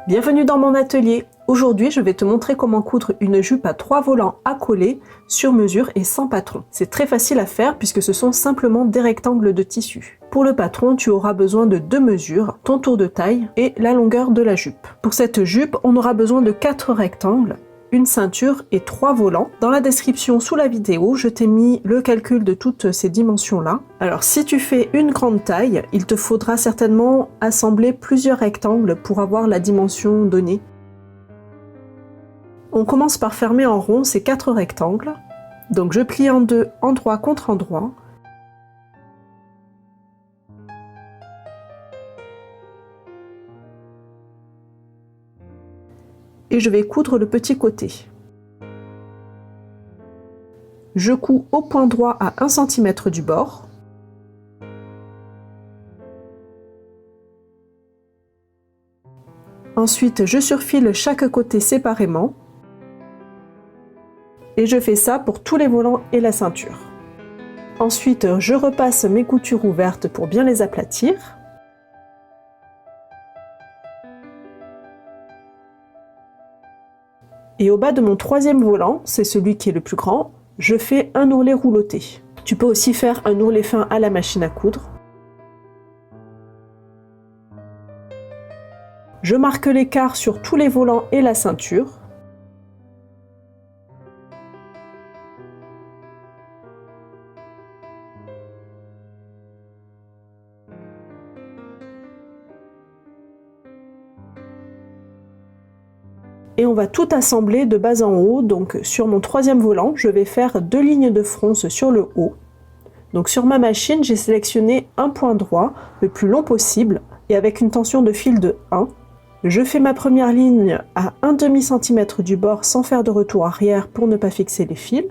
Bienvenue dans mon atelier. Aujourd'hui, je vais te montrer comment coudre une jupe à 3 volants à coller, sur mesure et sans patron. C'est très facile à faire puisque ce sont simplement des rectangles de tissu. Pour le patron, tu auras besoin de 2 mesures, ton tour de taille et la longueur de la jupe. Pour cette jupe, on aura besoin de 4 rectangles, une ceinture et 3 volants. Dans la description sous la vidéo, je t'ai mis le calcul de toutes ces dimensions-là. Alors si tu fais une grande taille, il te faudra certainement assembler plusieurs rectangles pour avoir la dimension donnée. On commence par fermer en rond ces 4 rectangles. Donc je plie en deux, endroit contre endroit. Et je vais coudre le petit côté. Je couds au point droit à 1 cm du bord. Ensuite, je surfile chaque côté séparément. Et je fais ça pour tous les volants et la ceinture. Ensuite, je repasse mes coutures ouvertes pour bien les aplatir. Et au bas de mon 3e volant, c'est celui qui est le plus grand, je fais un ourlet rouloté. Tu peux aussi faire un ourlet fin à la machine à coudre. Je marque l'écart sur tous les volants et la ceinture. Et on va tout assembler de bas en haut. Donc sur mon 3e volant, je vais faire 2 lignes de fronce sur le haut. Donc sur ma machine, j'ai sélectionné un point droit, le plus long possible, et avec une tension de fil de 1. Je fais ma première ligne à 1/2 cm du bord sans faire de retour arrière pour ne pas fixer les fils.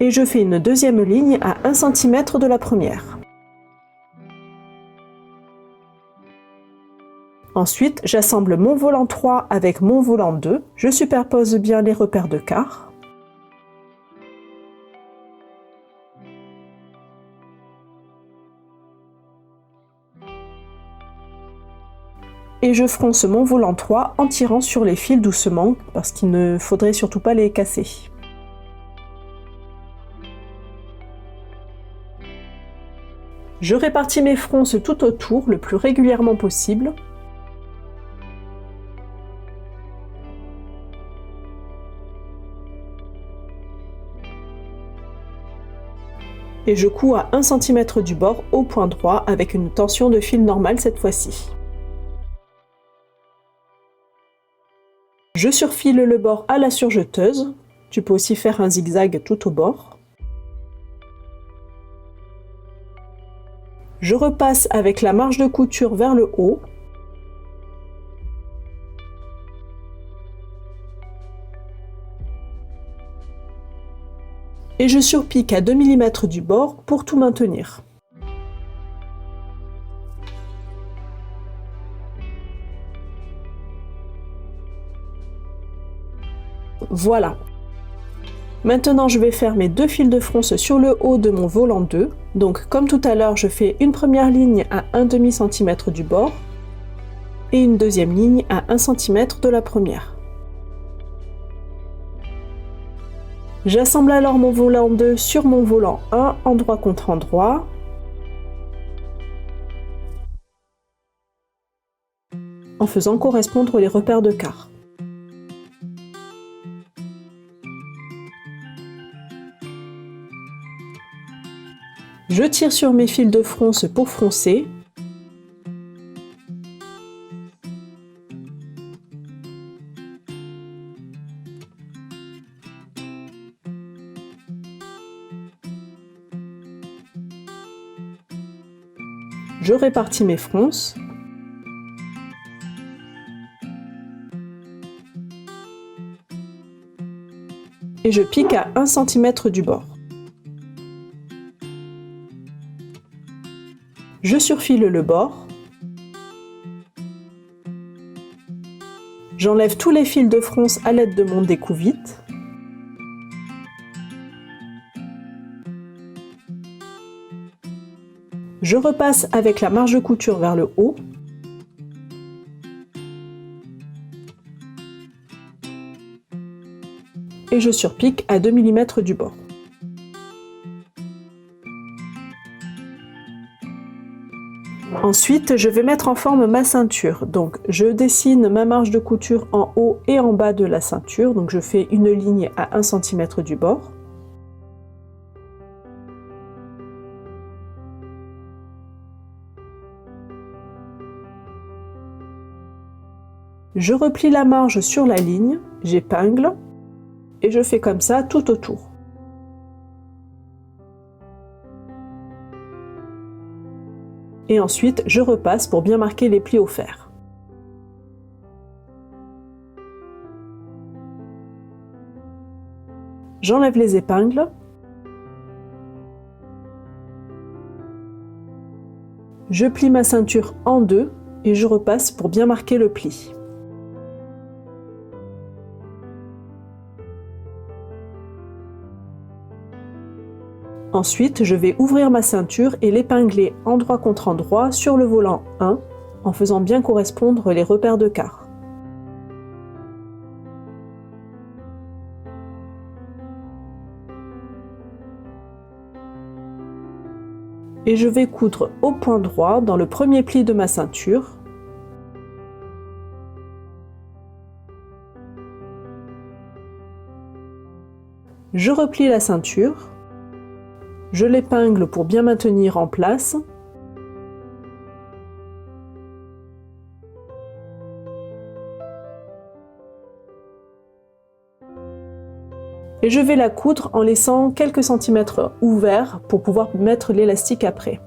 Et je fais une deuxième ligne à 1 cm de la première. Ensuite, j'assemble mon volant 3 avec mon volant 2. Je superpose bien les repères de quart. Et je fronce mon volant 3 en tirant sur les fils doucement, parce qu'il ne faudrait surtout pas les casser. Je répartis mes fronces tout autour le plus régulièrement possible. Et je couds à 1 cm du bord au point droit avec une tension de fil normale cette fois-ci. Je surfile le bord à la surjeteuse. Tu peux aussi faire un zigzag tout au bord. Je repasse avec la marge de couture vers le haut. Et je surpique à 2 mm du bord pour tout maintenir. Voilà. Maintenant, je vais faire mes 2 fils de fronce sur le haut de mon volant 2. Donc, comme tout à l'heure, je fais une première ligne à 1/2 cm du bord et une deuxième ligne à 1 cm de la première. J'assemble alors mon volant 2 sur mon volant 1, endroit contre endroit. En faisant correspondre les repères de quart. Je tire sur mes fils de fronce pour froncer. Je répartis mes fronces. Et je pique à 1 cm du bord. Je surfile le bord. J'enlève tous les fils de fronce à l'aide de mon découvite. Je repasse avec la marge de couture vers le haut. Et je surpique à 2 mm du bord. Ensuite, je vais mettre en forme ma ceinture. Donc, je dessine ma marge de couture en haut et en bas de la ceinture. Donc, je fais une ligne à 1 cm du bord. Je replie la marge sur la ligne, j'épingle et je fais comme ça tout autour. Et ensuite, je repasse pour bien marquer les plis au fer. J'enlève les épingles. Je plie ma ceinture en deux et je repasse pour bien marquer le pli. Ensuite, je vais ouvrir ma ceinture et l'épingler endroit contre endroit sur le volant 1 en faisant bien correspondre les repères de quart. Et je vais coudre au point droit dans le premier pli de ma ceinture. Je replie la ceinture. Je l'épingle pour bien maintenir en place. Et je vais la coudre en laissant quelques centimètres ouverts pour pouvoir mettre l'élastique après.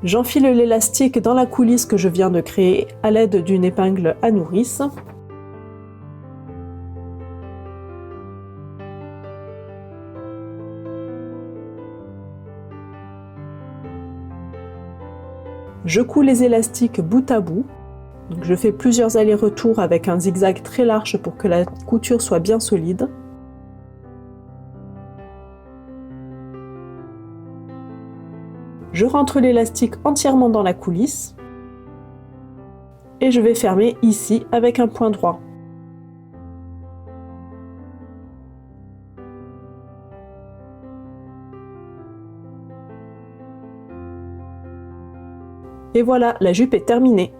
J'enfile l'élastique dans la coulisse que je viens de créer à l'aide d'une épingle à nourrice. Je couds les élastiques bout à bout. Donc je fais plusieurs allers-retours avec un zigzag très large pour que la couture soit bien solide. Je rentre l'élastique entièrement dans la coulisse. Et je vais fermer ici avec un point droit. Et voilà, la jupe est terminée.